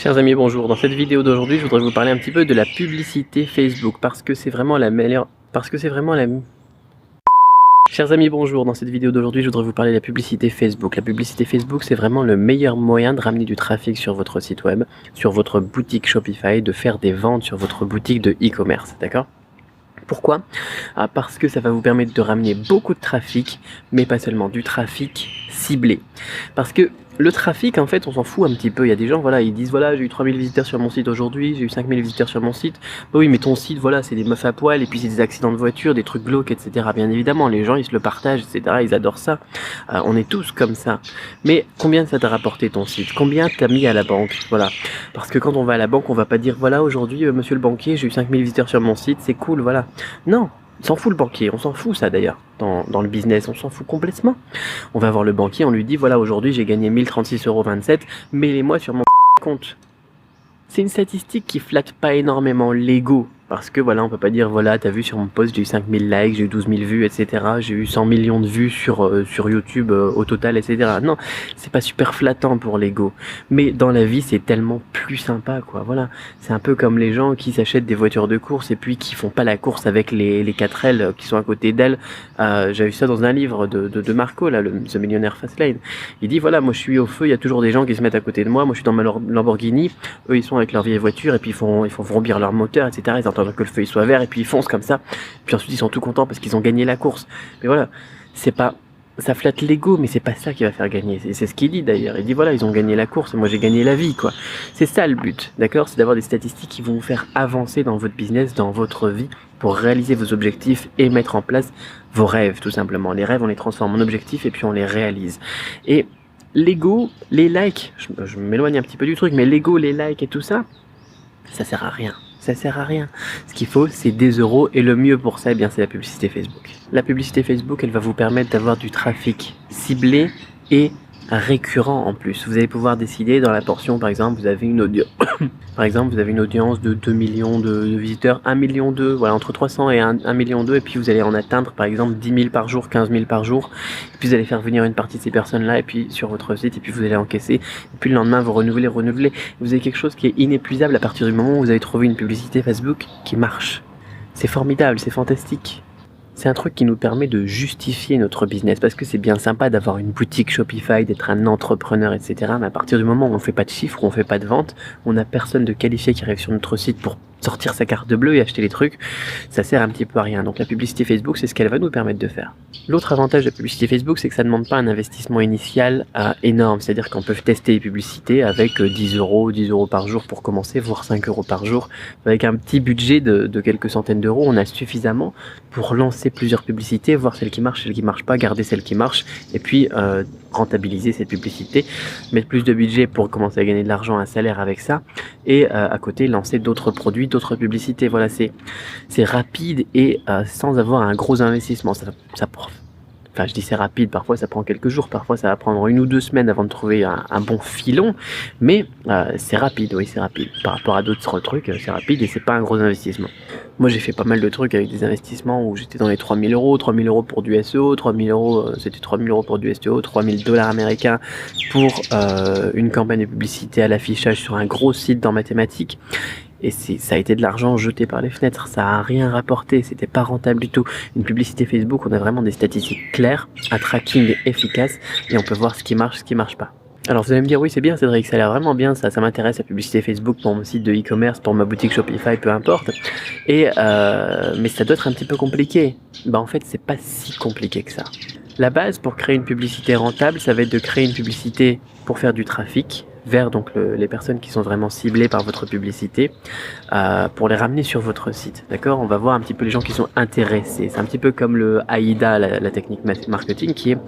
Chers amis, bonjour. Dans cette vidéo d'aujourd'hui, je voudrais vous parler un petit peu de la publicité Facebook parce que c'est vraiment la meilleure. Chers amis, bonjour. Dans cette vidéo d'aujourd'hui, je voudrais vous parler de la publicité Facebook. La publicité Facebook, c'est vraiment le meilleur moyen de ramener du trafic sur votre site web, sur votre boutique Shopify, de faire des ventes sur votre boutique de e-commerce, d'accord ? Pourquoi ? Parce que ça va vous permettre de ramener beaucoup de trafic, mais pas seulement, du trafic ciblé. Parce que le trafic, en fait, on s'en fout un petit peu. Il y a des gens, voilà, ils disent, voilà, j'ai eu 3000 visiteurs sur mon site aujourd'hui, j'ai eu 5000 visiteurs sur mon site. Bah oui, mais ton site, voilà, c'est des meufs à poil, et puis c'est des accidents de voiture, des trucs glauques, etc. Bien évidemment, les gens, ils se le partagent, etc. Ils adorent ça. On est tous comme ça. Mais combien ça t'a rapporté ton site ? Combien t'as mis à la banque ? Voilà. Parce que quand on va à la banque, on va pas dire, voilà, aujourd'hui, monsieur le banquier, j'ai eu 5000 visiteurs sur mon site, c'est cool, voilà. Non, on s'en fout le banquier, on s'en fout ça d'ailleurs, dans le business, on s'en fout complètement. On va voir le banquier, on lui dit, voilà, aujourd'hui j'ai gagné 1036,27 €, mets-les-moi sur mon compte. C'est une statistique qui flatte pas énormément l'ego. Parce que voilà, on peut pas dire, voilà, t'as vu sur mon post, j'ai eu 5000 likes, j'ai eu 12 000 vues, etc. J'ai eu 100 millions de vues sur YouTube au total, etc. Non, c'est pas super flattant pour l'ego. Mais dans la vie, c'est tellement plus sympa, quoi. Voilà. C'est un peu comme les gens qui s'achètent des voitures de course et puis qui font pas la course avec les 4L qui sont à côté d'elles. J'avais vu ça dans un livre de Marco, là, The Millionaire Fastlane. Il dit, voilà, moi je suis au feu, il y a toujours des gens qui se mettent à côté de moi. Moi je suis dans ma Lamborghini, eux ils sont avec leur vieille voiture et puis ils font vrombir leur moteur, etc. Ils entendent que le feu il soit vert et puis ils foncent comme ça, puis ensuite ils sont tout contents parce qu'ils ont gagné la course. Mais voilà, c'est pas, ça flatte l'ego, mais c'est pas ça qui va faire gagner. C'est ce qu'il dit d'ailleurs. Il dit voilà, ils ont gagné la course et moi j'ai gagné la vie, quoi. C'est ça le but, d'accord ? C'est d'avoir des statistiques qui vont vous faire avancer dans votre business, dans votre vie, pour réaliser vos objectifs et mettre en place vos rêves, tout simplement. Les rêves, on les transforme en objectifs et puis on les réalise. Et l'ego, les likes, je m'éloigne un petit peu du truc, mais l'ego, les likes et tout ça, ça sert à rien. Ça sert à rien. Ce qu'il faut, c'est des euros et le mieux pour ça, eh bien, c'est la publicité Facebook. La publicité Facebook, elle va vous permettre d'avoir du trafic ciblé et récurrent en plus. Vous allez pouvoir décider dans la portion, par exemple, vous avez une audience, par exemple, vous avez une audience de 2 millions de visiteurs, 1 million 2, voilà, entre 300 et 1 million 2, et puis vous allez en atteindre, par exemple, 10 000 par jour, 15 000 par jour, et puis vous allez faire venir une partie de ces personnes-là, et puis sur votre site, et puis vous allez encaisser, et puis le lendemain, vous renouvelez, vous avez quelque chose qui est inépuisable à partir du moment où vous avez trouvé une publicité Facebook qui marche. C'est formidable, c'est fantastique. C'est un truc qui nous permet de justifier notre business, parce que c'est bien sympa d'avoir une boutique Shopify, d'être un entrepreneur, etc. Mais à partir du moment où on fait pas de chiffres, où on fait pas de vente, on n'a personne de qualifié qui arrive sur notre site pour sortir sa carte bleue et acheter les trucs, ça sert un petit peu à rien. Donc la publicité Facebook, c'est ce qu'elle va nous permettre de faire. L'autre avantage de la publicité Facebook, c'est que ça ne demande pas un investissement initial énorme. C'est-à-dire qu'on peut tester les publicités avec 10 euros par jour pour commencer, voire 5 euros par jour. Avec un petit budget de quelques centaines d'euros, on a suffisamment pour lancer plusieurs publicités, voir celle qui marche pas, garder celle qui marche, et puis rentabiliser cette publicité, mettre plus de budget pour commencer à gagner de l'argent, un salaire avec ça, et à côté lancer d'autres produits, d'autres publicités. Voilà, c'est rapide et sans avoir un gros investissement. Enfin, je dis c'est rapide, parfois ça prend quelques jours, parfois ça va prendre 1 ou 2 semaines avant de trouver un bon filon, mais c'est rapide, oui c'est rapide. Par rapport à d'autres trucs, c'est rapide et c'est pas un gros investissement. Moi j'ai fait pas mal de trucs avec des investissements où j'étais dans les 3 000 € pour du SEO, 3 000 €, c'était 3 000 € pour du SEO, 3 000 $ américains pour une campagne de publicité à l'affichage sur un gros site dans mathématiques. Et ça a été de l'argent jeté par les fenêtres, ça a rien rapporté, c'était pas rentable du tout. Une publicité Facebook, on a vraiment des statistiques claires, un tracking efficace, et on peut voir ce qui marche pas. Alors vous allez me dire, oui c'est bien Cédric, ça a l'air vraiment bien, ça m'intéresse la publicité Facebook pour mon site de e-commerce, pour ma boutique Shopify, peu importe. Mais ça doit être un petit peu compliqué. En fait c'est pas si compliqué que ça. La base pour créer une publicité rentable, ça va être de créer une publicité pour faire du trafic vers donc les personnes qui sont vraiment ciblées par votre publicité, pour les ramener sur votre site, d'accord ? On va voir un petit peu les gens qui sont intéressés. C'est un petit peu comme le AIDA, la technique marketing, qui est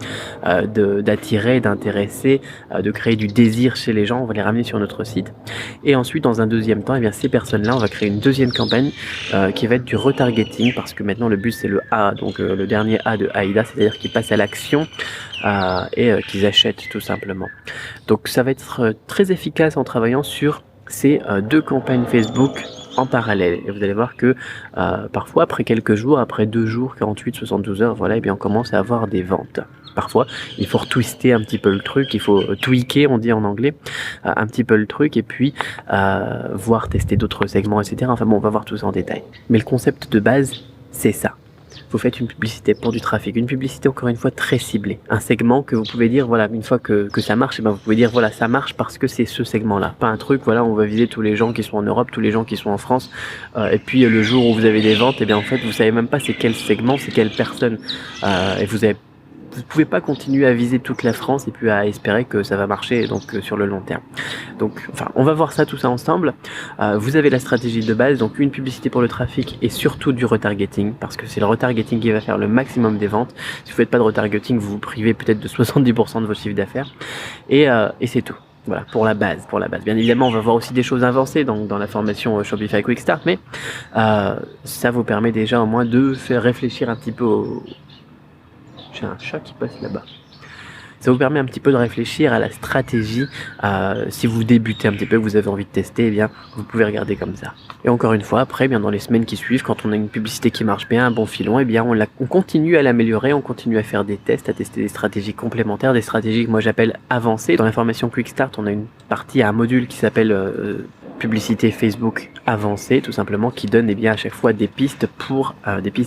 d'attirer, d'intéresser, de créer du désir chez les gens. On va les ramener sur notre site. Et ensuite, dans un deuxième temps, eh bien, ces personnes-là, on va créer une deuxième campagne qui va être du retargeting, parce que maintenant le but c'est le A, donc le dernier A de AIDA, c'est-à-dire qu'ils passent à l'action et qu'ils achètent tout simplement. Donc ça va être très efficace en travaillant sur ces 2 campagnes Facebook en parallèle. Et vous allez voir que parfois, après quelques jours, après 2 jours, 48, 72 heures, voilà, et bien on commence à avoir des ventes. Parfois, il faut retwister un petit peu le truc, il faut tweaker, on dit en anglais, un petit peu le truc, et puis voir, tester d'autres segments, etc. Enfin bon, on va voir tout ça en détail. Mais le concept de base, c'est ça. Vous faites une publicité pour du trafic, une publicité encore une fois très ciblée, un segment que vous pouvez dire, voilà, une fois que ça marche, et ben vous pouvez dire, voilà, ça marche parce que c'est ce segment-là, pas un truc, voilà, on va viser tous les gens qui sont en Europe, tous les gens qui sont en France, et puis le jour où vous avez des ventes, et bien en fait, vous savez même pas c'est quel segment, c'est quelle personne, et vous pouvez pas continuer à viser toute la France et puis à espérer que ça va marcher donc sur le long terme. Donc enfin, on va voir ça tout ça ensemble. Vous avez la stratégie de base, donc une publicité pour le trafic et surtout du retargeting, parce que c'est le retargeting qui va faire le maximum des ventes. Si vous faites pas de retargeting, vous vous privez peut-être de 70% de votre chiffre d'affaires, et c'est tout. Voilà, pour la base. Bien évidemment, on va voir aussi des choses avancées dans la formation Shopify Quick Start, mais ça vous permet déjà au moins de faire réfléchir un petit peu J'ai un chat qui passe là-bas. Ça vous permet un petit peu de réfléchir à la stratégie. Si vous débutez un petit peu, que vous avez envie de tester, eh bien, vous pouvez regarder comme ça. Et encore une fois, après, bien dans les semaines qui suivent, quand on a une publicité qui marche bien, un bon filon, eh bien, on continue à l'améliorer, on continue à faire des tests, à tester des stratégies complémentaires, des stratégies que moi j'appelle avancées. Dans la formation Quick Start, on a une partie, un module qui s'appelle publicité Facebook avancée, tout simplement, qui donne eh bien à chaque fois des pistes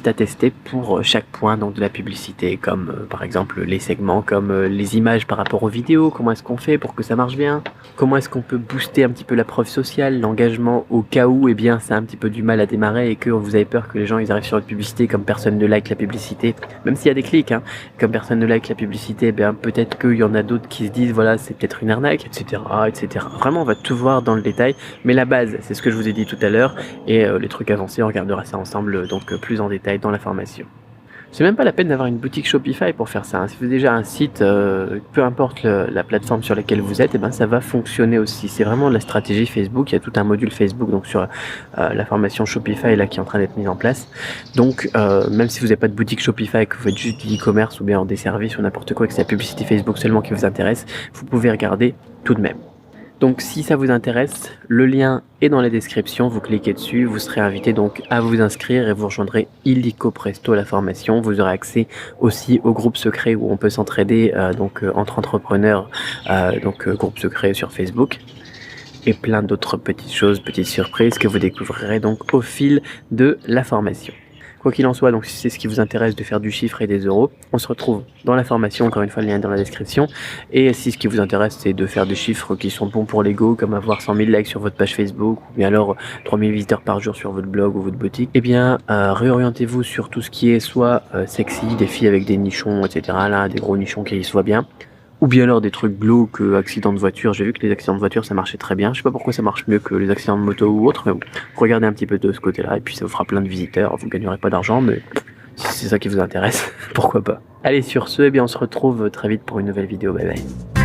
à tester pour chaque point donc de la publicité, comme par exemple les segments, comme les images par rapport aux vidéos, comment est-ce qu'on fait pour que ça marche bien, comment est-ce qu'on peut booster un petit peu la preuve sociale, l'engagement au cas où eh bien ça a un petit peu du mal à démarrer et que vous avez peur que les gens ils arrivent sur votre publicité, comme personne ne like la publicité, même s'il y a des clics, hein, comme personne ne like la publicité, eh bien peut-être qu'il y en a d'autres qui se disent voilà c'est peut-être une arnaque, etc., etc. Vraiment on va tout voir dans le détail. Mais la base, c'est ce que je vous ai dit tout à l'heure, et les trucs avancés, on regardera ça ensemble, donc plus en détail dans la formation. C'est même pas la peine d'avoir une boutique Shopify pour faire ça, hein. Si vous avez déjà un site, peu importe la plateforme sur laquelle vous êtes, et ben ça va fonctionner aussi. C'est vraiment la stratégie Facebook, il y a tout un module Facebook donc sur la formation Shopify là qui est en train d'être mise en place. Donc même si vous n'avez pas de boutique Shopify, que vous faites juste du e-commerce ou bien des services ou n'importe quoi, que c'est la publicité Facebook seulement qui vous intéresse, vous pouvez regarder tout de même. Donc si ça vous intéresse, le lien est dans la description, vous cliquez dessus, vous serez invité donc à vous inscrire et vous rejoindrez illico presto la formation. Vous aurez accès aussi au groupe secret où on peut s'entraider entre entrepreneurs, groupe secret sur Facebook. Et plein d'autres petites choses, petites surprises que vous découvrirez donc au fil de la formation. Quoi qu'il en soit, donc si c'est ce qui vous intéresse de faire du chiffre et des euros, on se retrouve dans la formation, encore une fois le lien est dans la description. Et si ce qui vous intéresse c'est de faire des chiffres qui sont bons pour l'ego, comme avoir 100 000 likes sur votre page Facebook, ou bien alors 3000 visiteurs par jour sur votre blog ou votre boutique, eh bien réorientez-vous sur tout ce qui est soit sexy, des filles avec des nichons, etc. Là, des gros nichons qui se voient bien. Ou bien alors des trucs glauques, accidents de voiture. J'ai vu que les accidents de voiture ça marchait très bien. Je sais pas pourquoi ça marche mieux que les accidents de moto ou autre, mais bon, regardez un petit peu de ce côté-là et puis ça vous fera plein de visiteurs. Vous gagnerez pas d'argent, mais si c'est ça qui vous intéresse, pourquoi pas. Allez, sur ce, eh bien on se retrouve très vite pour une nouvelle vidéo. Bye bye.